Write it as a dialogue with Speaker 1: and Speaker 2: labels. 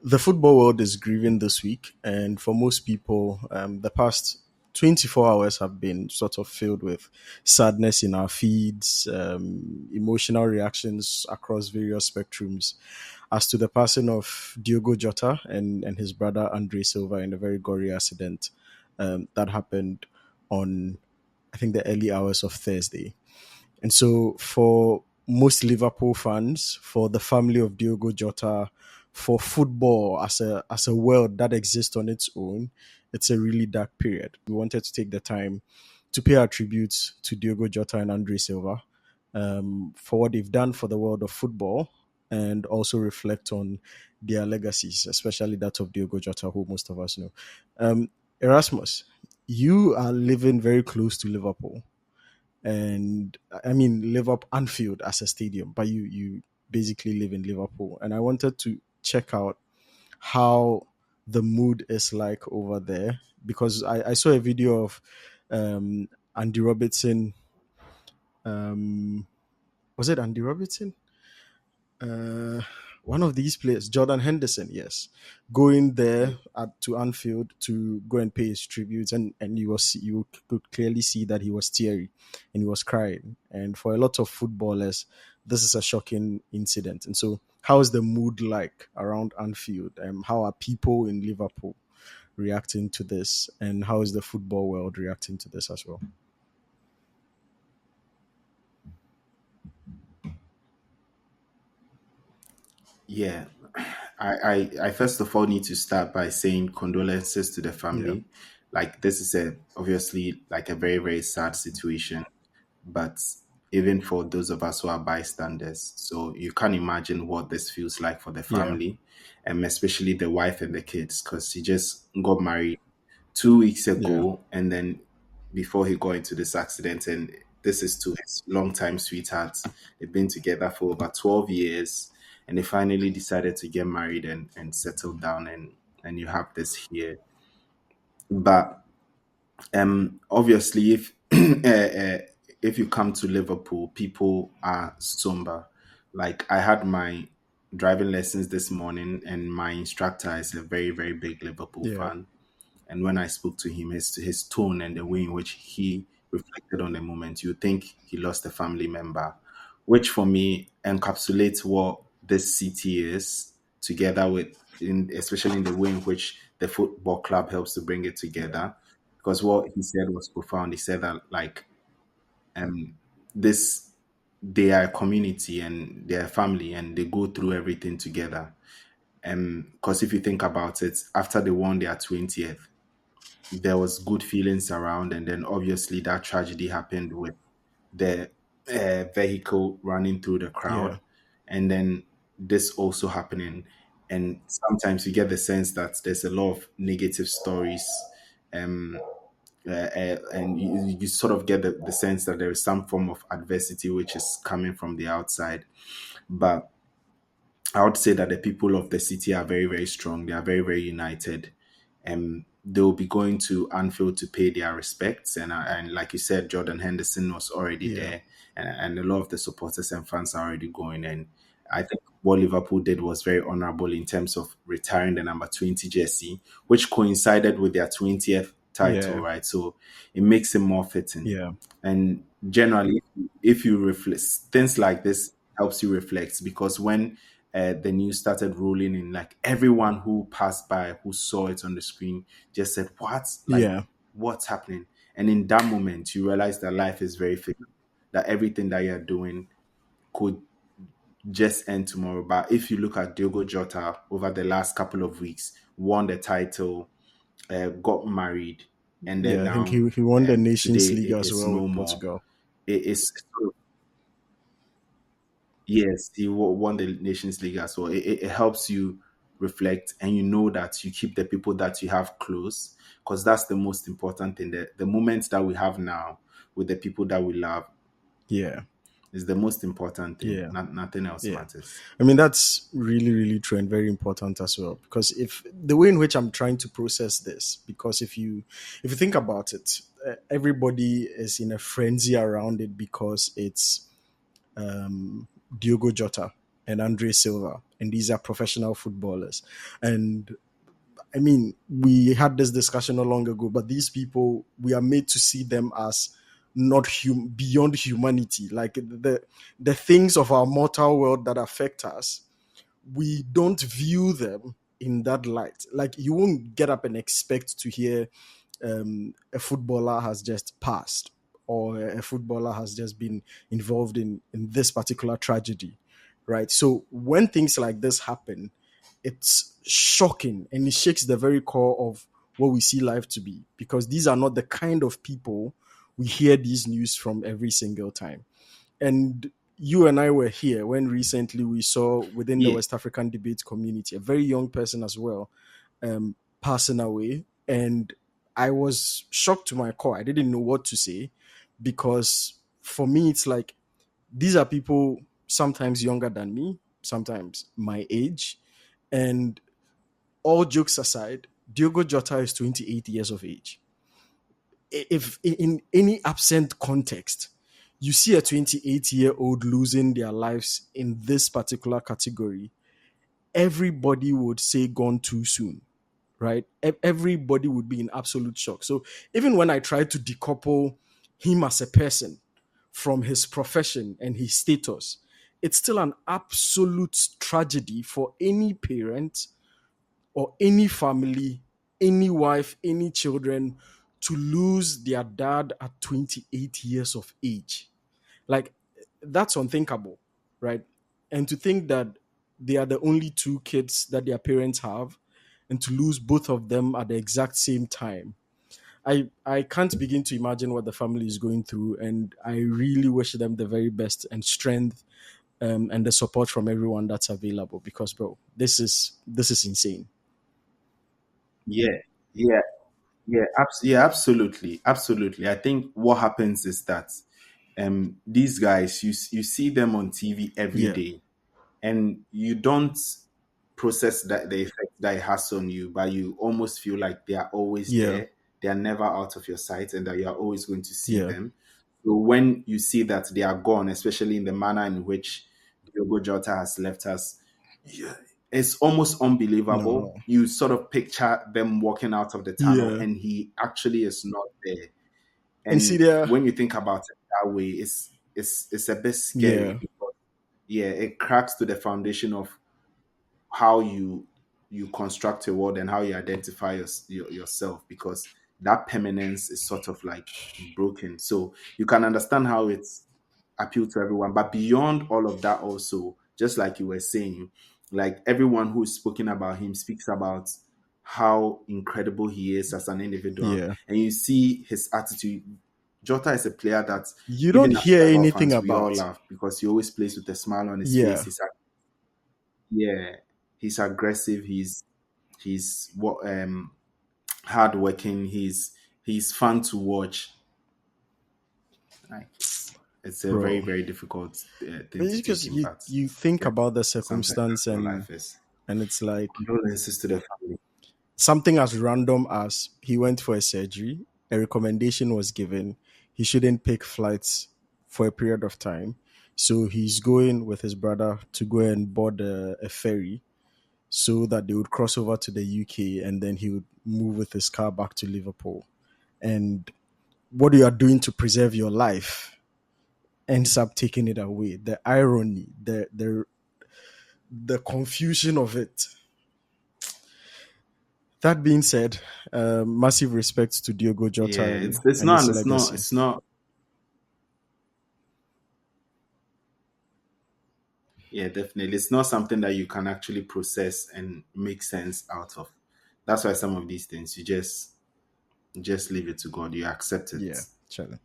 Speaker 1: The football world is grieving this week, and for most people, the past 24 hours have been sort of filled with sadness in our feeds, emotional reactions across various spectrums as to the passing of Diogo Jota and his brother Andre Silva in a very gory accident that happened on, I think, the early hours of Thursday. And so, for most Liverpool fans, for the family of Diogo Jota, for football as a world that exists on its own, it's a really dark period. We wanted to take the time to pay our tributes to Diogo Jota and Andre Silva for what they've done for the world of football, and also reflect on their legacies, especially that of Diogo Jota, who most of us know. Erasmus, you are living very close to Liverpool, and I mean live up Anfield as a stadium, but you basically live in Liverpool, and I wanted to check out how the mood is like over there, because I saw a video of Andy Robertson. Um, was it Andy Robertson? uh, One of these players, Jordan Henderson, yes, going there to Anfield to go and pay his tributes, and you could clearly see that he was teary and he was crying. And for a lot of footballers, this is a shocking incident. And so, how is the mood like around Anfield? How are people in Liverpool reacting to this, and how is the football world reacting to this as well?
Speaker 2: Yeah, I first of all need to start by saying condolences to the
Speaker 1: Yeah,
Speaker 2: family. Like this is a obviously like a very very sad situation, but even for those of us who are bystanders, so you can't imagine what this feels like for the
Speaker 1: yeah,
Speaker 2: family, and especially the wife and the kids, because he just got married 2 weeks
Speaker 1: yeah,
Speaker 2: ago, and then before he got into this accident, and this is to his longtime sweetheart. They've been together for over 12 years, and they finally decided to get married and settle down, and you have this here. But obviously, if you come to Liverpool, people are somber. Like I had my driving lessons this morning, and my instructor is a very very big Liverpool
Speaker 1: yeah,
Speaker 2: fan. And when I spoke to him, his tone and the way in which he reflected on the moment, you think he lost a family member, which for me encapsulates what this city is, together with, especially in the way in which the football club helps to bring it
Speaker 1: yeah,
Speaker 2: together. Because what he said was profound. He said that like this they are a community and they are a family and they go through everything together. Because if you think about it, after they won their 20th, there was good feelings around, and then obviously that tragedy happened with the vehicle running through the
Speaker 1: yeah,
Speaker 2: crowd, and then this also happening. And sometimes you get the sense that there's a lot of negative stories, um, and you sort of get the sense that there is some form of adversity which is coming from the outside. But I would say that the people of the city are very, very strong. They are very, very united. They will be going to Anfield to pay their respects. And like you said, Jordan Henderson was already
Speaker 1: yeah,
Speaker 2: there, and a lot of the supporters and fans are already going. And I think what Liverpool did was very honourable in terms of retiring the number 20 jersey, which coincided with their 20th title,
Speaker 1: yeah,
Speaker 2: right? So it makes it more fitting.
Speaker 1: yeah,
Speaker 2: And generally, if you reflect, things like this helps you reflect, because when the news started rolling in, like everyone who passed by who saw it on the screen just said, "What? Like,
Speaker 1: yeah,
Speaker 2: what's happening?" And in that moment, you realize that life is very fickle, that everything that you're doing could just end tomorrow. But if you look at Diogo Jota over the last couple of weeks, won the title, got married, and then
Speaker 1: yeah. I think
Speaker 2: now
Speaker 1: he won the
Speaker 2: today
Speaker 1: Nations League as
Speaker 2: it's
Speaker 1: well
Speaker 2: no
Speaker 1: with
Speaker 2: more.
Speaker 1: Portugal.
Speaker 2: It's Yes, he won the Nations League as well. It helps you reflect, and you know that you keep the people that you have close, because that's the most important thing. The moments that we have now with the people that we love
Speaker 1: Yeah,
Speaker 2: is the most important thing.
Speaker 1: yeah,
Speaker 2: Nothing else
Speaker 1: yeah.
Speaker 2: matters.
Speaker 1: I mean, that's really, really true and very important as well. Because if the way in which I'm trying to process this, because if you think about it, everybody is in a frenzy around it because it's Diogo Jota and Andre Silva. and these are professional footballers. And I mean, we had this discussion not long ago, but these people, we are made to see them as not beyond humanity. Like the things of our mortal world that affect us, we don't view them in that light. Like you won't get up and expect to hear a footballer has just passed or a footballer has just been involved in this particular tragedy, right? So when things like this happen, it's shocking and it shakes the very core of what we see life to be, because these are not the kind of people we hear these news from every single time. And you and I were here when recently we saw within the
Speaker 2: Yeah,
Speaker 1: West African debate community a very young person as well passing away. And I was shocked to my core. I didn't know what to say, because for me, it's like these are people sometimes younger than me, sometimes my age. And all jokes aside, Diogo Jota is 28 years of age. If in any absent context, you see a 28-year-old losing their lives in this particular category, everybody would say gone too soon, right? Everybody would be in absolute shock. So even when I try to decouple him as a person from his profession and his status, it's still an absolute tragedy for any parent or any family, any wife, any children to lose their dad at 28 years of age. Like, that's unthinkable, right? And to think that they are the only two kids that their parents have, and to lose both of them at the exact same time. I can't begin to imagine what the family is going through, and I really wish them the very best and strength, and the support from everyone that's available. Because, bro, this is insane.
Speaker 2: yeah, yeah, yeah, absolutely, absolutely. I think what happens is that these guys, you see them on TV every
Speaker 1: Yeah,
Speaker 2: day, and you don't process that the effect that it has on you, but you almost feel like they are always
Speaker 1: yeah,
Speaker 2: there. They are never out of your sight, and that you are always going to see
Speaker 1: yeah.
Speaker 2: them. So when you see that they are gone, especially in the manner in which Diogo Jota has left us, yeah, it's almost
Speaker 1: No, no.
Speaker 2: unbelievable. You sort of picture them walking out of the tunnel,
Speaker 1: Yeah,
Speaker 2: and he actually is not there.
Speaker 1: and see
Speaker 2: And
Speaker 1: there.
Speaker 2: when you think about it that way, it's a bit scary
Speaker 1: Yeah,
Speaker 2: because yeah, it cracks to the foundation of how you construct a world and how you identify yourself, because that permanence is sort of like broken. So you can understand how it's appeal to everyone, but beyond all of that, also, just like you were saying, like everyone who is spoken about him speaks about how incredible he is as an individual,
Speaker 1: yeah.
Speaker 2: and you see his attitude. Jota is a player that
Speaker 1: You don't
Speaker 2: even as
Speaker 1: hear
Speaker 2: rival
Speaker 1: anything
Speaker 2: fans we all
Speaker 1: about.
Speaker 2: laugh because he always plays with a smile on his face.
Speaker 1: Yeah,
Speaker 2: Yeah, he's aggressive. He's what hardworking. He's fun to watch. Like it's a very
Speaker 1: bro.
Speaker 2: very difficult thing
Speaker 1: It's
Speaker 2: to take
Speaker 1: because
Speaker 2: in, but
Speaker 1: you think
Speaker 2: yeah,
Speaker 1: about the
Speaker 2: sometimes
Speaker 1: circumstance,
Speaker 2: that's what life is.
Speaker 1: and it's like
Speaker 2: Condolences to the family.
Speaker 1: something as random as he went for a surgery, a recommendation was given, he shouldn't pick flights for a period of time. So he's going with his brother to go and board a ferry so that they would cross over to the UK, and then he would move with his car back to Liverpool. And what you are doing to preserve your life ends up taking it away. The irony, the confusion of it. That being said, massive respect to Diogo Jota
Speaker 2: Yeah, it's
Speaker 1: and
Speaker 2: not
Speaker 1: his
Speaker 2: it's not
Speaker 1: legacy.
Speaker 2: it's not yeah, definitely it's not something that you can actually process and make sense out of. That's why some of these things you just leave it to God. You accept it.
Speaker 1: Yeah, challenge.